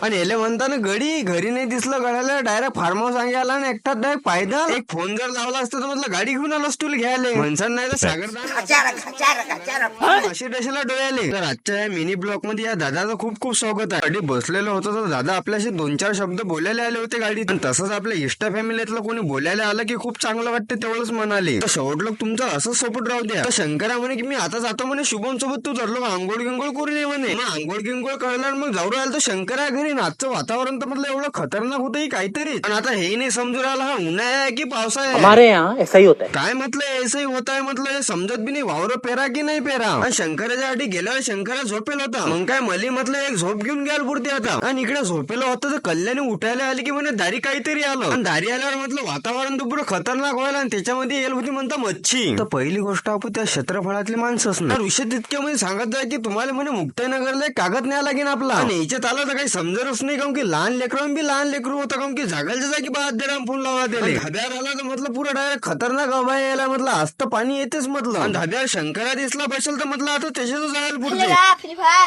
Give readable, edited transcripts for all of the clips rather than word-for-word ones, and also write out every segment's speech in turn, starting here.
आणि याला म्हणताना गडी घरी नाही दिसलं गड्याला, डायरेक्ट फार्म हाऊस आला आणि एकटाच डायरेक्ट पायदा एक फोन जर लावला असतं तर म्हटलं गाडी घेऊन आलो स्टूल घ्यायला म्हणसान नाही तर सागरदान अशी डशाला डोळ्याले. तर आजच्या या मिनी ब्लॉक मध्ये या दादाचं खूप खूप स्वागत आहे. गाडी बसलेलं होतं तर दादा आपल्याशी 2-4 शब्द बोलायला आले होते गाडीत. आणि तसंच आपल्या इष्ट फॅमिलीतलं कोणी बोलायला आलं की खूप चांगलं वाटतं तेवढंच म्हणाले. तर शेवट लोक तुमचा असंच सपोर्ट राहू द्या. तर शंकरा म्हणे की मी आता जातो म्हणे शुभम सोबत, तू धरलो आंघोळ गिंगोळ करून ये म्हणे. मग आंघोळ गिंगोळ कळलं मग जाऊ राहिलं तर शंकरा घरी. आजचं वातावरण तर म्हटलं एवढं खतरनाक होतं की काहीतरी. आणि आता हे नाही समजू राहिला हा उन्हाळा आहे की पावसाळा आहे. हमारे यहाँ ऐसा ही होता है. काय म्हटलं ऐसंही होत आहे म्हटलं, हे समजत बी नाही वावर पेरा की नाही पेरा. आणि शंकराच्या आधी गेल्यावर शंकरा झोपेल होता. मग काय मली म्हटलं एक झोप घेऊन घ्याल पुरते आता. आणि इकडे झोपेलं होतं तर कल्याणी उठायला आली की म्हणे दारी काहीतरी आलं. आणि दारी आल्यावर म्हटलं वातावरण तर पुरं खतरनाक व्हायला आणि त्याच्यामध्ये येईल होती म्हणता मच्छी. तर पहिली गोष्ट आपण त्या क्षेत्रफळातली माणसंच ना विषय तितक्या मध्ये सांगत जाय की तुम्हाला म्हणे मुक्ताईनगरला एक कागद न्याय लागेल आपला. आणि याच्यात आलं तर काही समजतच नाही काऊन की लहान लेकरं बी लहान लेकरू होतं काऊन की जागायच्या जागी बहादराम फोन लावा त्याला. धाब्यावर आला तर म्हटलं पुरं डायरेक्ट खतरनाक हवा यायला म्हटलं आस्त पाणी येतेच म्हटलं. आणि धाब्यावर शंकरा दिसला बसेल तर म्हटलं आता त्याच्यातच जायला पुढे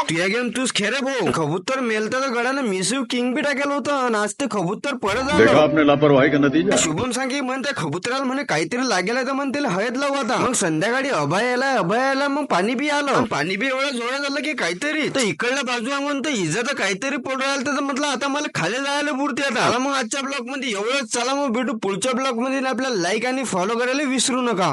तुया गेम तूच खेरे भाऊ. कबूतर मेलतं तर गडानं मिसिव किंग बी टाकेल होतं आणि आज ते कबूतर परत देखा आलं. आपने लापरवाही का नतीजा. शुभम सांगे म्हणते कबुतराला म्हणे काहीतरी लागेल तर म्हण त्याला हळद लावू आता. मग संध्याकाळी अभय आला मग पाणी बी आलं. पाणी बी एवढं जोरात झालं की काहीतरी. तर इकडल्या बाजूला म्हणतो इजा तर काहीतरी पडू राहिलं तर म्हटलं आता मला खाली जायला पुरते आता. मग आजच्या ब्लॉग मध्ये एवढंच. चला मग भेटू पुढच्या ब्लॉग मध्ये. आपल्याला लाईक आणि फॉलो करायला विसरू नका.